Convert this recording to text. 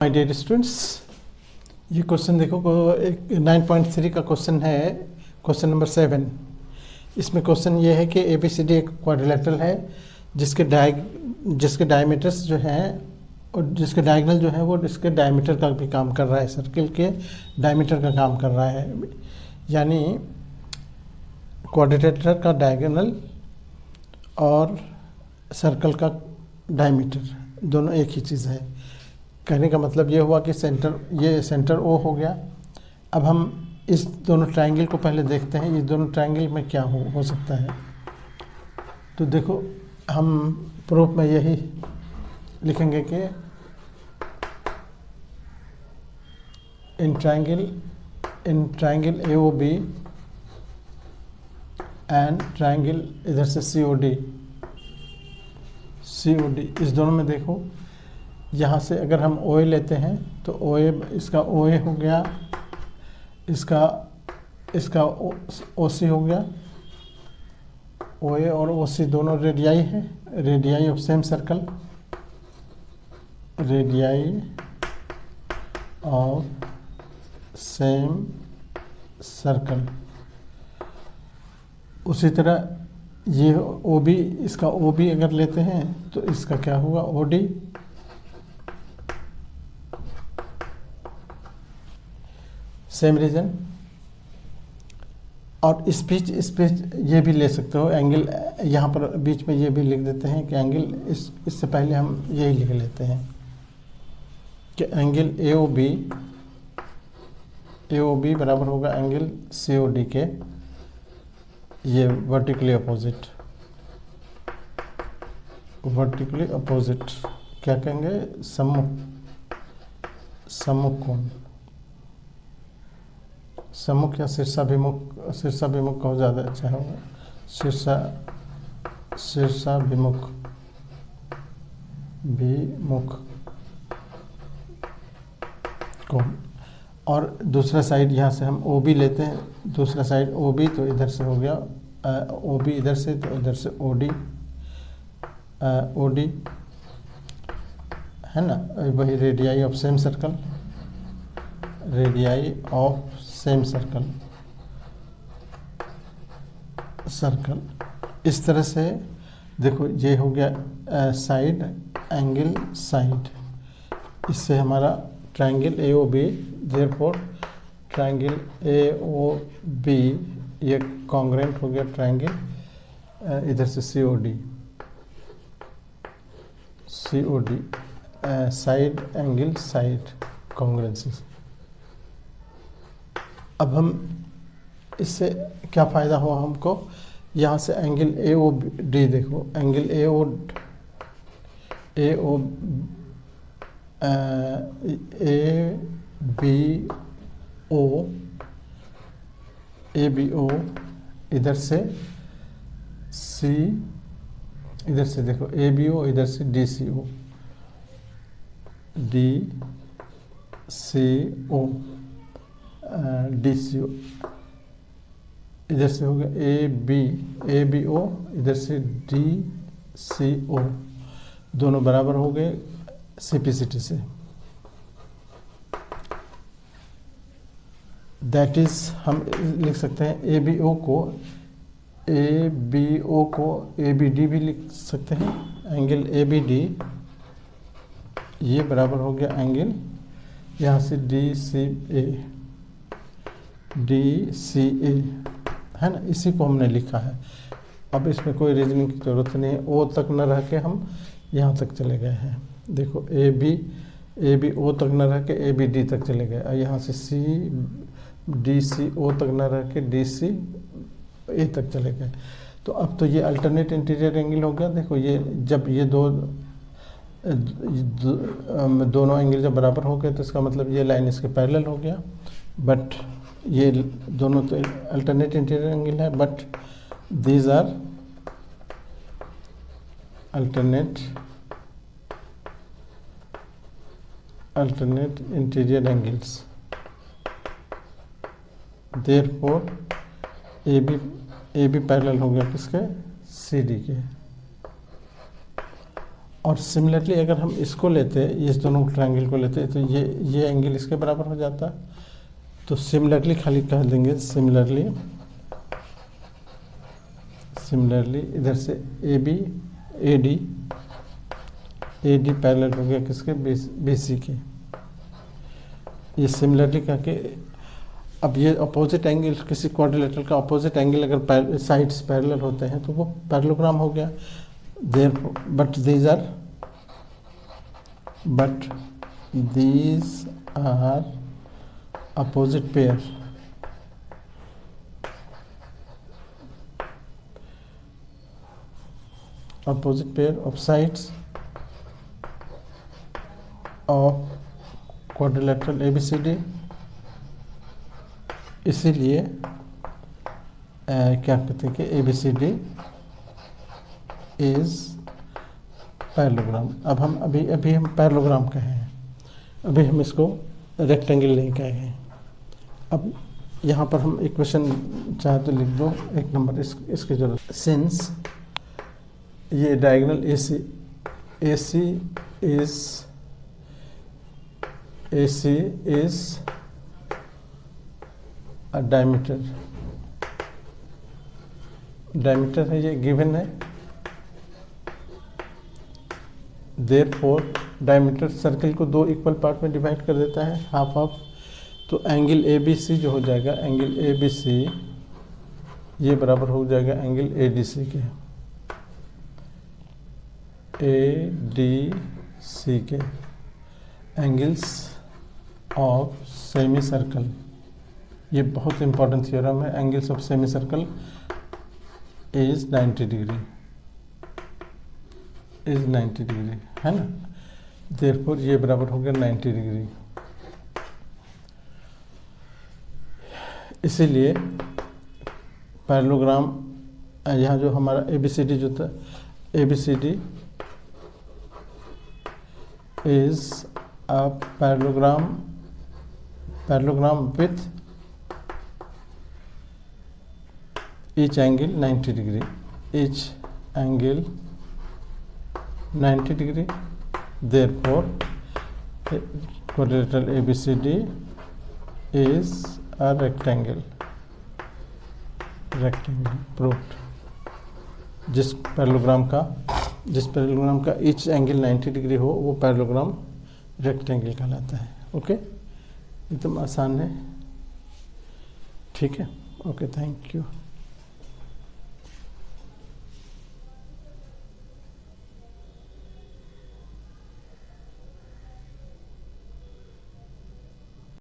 My dear students, ये question देखो एक 9.3 का क्वेश्चन है, क्वेश्चन नंबर 7। इसमें क्वेश्चन ये है कि ABCD एक क्वाड्रिलेटरल है जिसके डायमीटर्स जो हैं और जिसके डायगोनल जो है वो इसके डायमीटर का भी काम कर रहा है, सर्किल के डायमीटर का काम कर रहा है। यानी क्वाड्रिलेटरल का डायगोनल और सर्कल का डायमीटर दोनों एक ही चीज़ है। कहने का मतलब ये हुआ कि ये सेंटर O हो गया। अब हम इस दोनों ट्रायंगल को पहले देखते हैं, ये दोनों ट्रायंगल में क्या हो सकता है। तो देखो, हम प्रूफ में यही लिखेंगे कि in triangle AOB and triangle इधर से COD, इस दोनों में देखो, यहाँ से अगर हम OA लेते हैं तो इसका OA हो गया, इसका OC हो गया। OA और OC दोनों रेडियाई है, radii of same circle, radii of same circle. उसी तरह ये OB, इसका OB अगर लेते हैं तो इसका क्या होगा, OD। Same reason. और इस बीच ये भी ले सकते हो एंगल, यहाँ पर बीच में ये भी लिख देते हैं कि एंगल इससे पहले हम यही लिख लेते हैं कि एंगल AOB बराबर होगा एंगल COD के, ये वर्टिकली अपोजिट क्या कहेंगे, सम्मुख कोण, सम्मुख या शीर्षाभिमुख कहो ज़्यादा अच्छा होगा, शीर्षाभिमुख कोण। और दूसरा साइड यहाँ से हम OB लेते हैं, दूसरा साइड OB, तो इधर से हो गया OB, इधर से तो इधर से OD है ना, वही radii of same circle, radii of same circle. इस तरह से देखो, ये हो गया साइड एंगल साइड। इससे हमारा triangle AOB, therefore triangle AOB ये कॉन्ग्रेंट हो गया ट्रायंगल इधर से COD, साइड एंगल साइड कॉन्ग्रेंसी। अब हम इससे क्या फ़ायदा हुआ हमको, यहाँ से एंगल AOD देखो, एंगल ABO इधर से इधर से देखो ABO, इधर से DCO इधर से हो गया ABO, इधर से DCO, दोनों बराबर हो गए CPCT से। दैट इज हम लिख सकते हैं ABO को ABD भी लिख सकते हैं। एंगल ABD ये बराबर हो गया एंगल यहाँ से DCA है ना, इसी को हमने लिखा है। अब इसमें कोई रीजनिंग की ज़रूरत नहीं है, O तक न रह के हम यहाँ तक चले गए हैं। देखो ABO तक न रह के ABD तक चले गए, और यहाँ से DCO तक न रह के DCA तक चले गए। तो अब तो ये अल्टरनेट इंटीरियर एंगल हो गया। देखो, ये जब ये दोनों एंगल जब बराबर हो गए तो इसका मतलब ये लाइन इसके पैरेलल हो गया। बट ये दोनों तो अल्टरनेट इंटीरियर एंगल है, but these are alternate interior angles. Therefore AB parallel हो गया किसके, CD के। और सिमिलरली अगर हम इसको लेते, इस दोनों ट्रायंगल को लेते तो ये एंगल इसके बराबर हो जाता। तो सिमिलरली खाली कह देंगे सिमिलरली इधर से AD पैरेलल हो गया किसके, BC के। ये सिमिलरली कह के, अब ये अपोजिट एंगल, किसी क्वाड्रिलेटरल का अपोजिट एंगल अगर साइड्स पैरेलल होते हैं तो वो पैरेललोग्राम हो गया। But these are opposite pair of sides of quadrilateral ABCD। इसीलिए क्या कहते हैं कि ABCD इज पैरेललोग्राम। अब हम अभी हम पैरेललोग्राम कहे हैं, अभी हम इसको रेक्टेंगल नहीं कहे हैं। अब यहाँ पर हम इक्वेशन चाहे तो लिख दो, एक नंबर इसकी जरूरत। सिंस ये diagonal AC is a diameter है, ये गिवन है। देयरफॉर डायमीटर सर्कल को दो इक्वल पार्ट में डिवाइड कर देता है, हाफ हाफ। तो एंगल ABC जो हो जाएगा, एंगल ABC ये बराबर हो जाएगा एंगल ADC के, एंगल्स ऑफ सेमी सर्कल। ये बहुत इंपॉर्टेंट थ्योरम है। Angles of semi circle is 90 degree, है ना। देयरफॉर ये बराबर हो गया 90 डिग्री। इसीलिए पैरेललोग्राम, यहाँ जो हमारा ABCD जो था, ABCD is a parallelogram with each angle 90 degree, each angle 90 degree। therefore quadrilateral ABCD is a rectangle proved। जिस पैरेललोग्राम का each angle 90 डिग्री हो वो पैरेललोग्राम रेक्टेंगल कहलाता है। ओके, एकदम आसान है, ठीक है। Okay, thank you.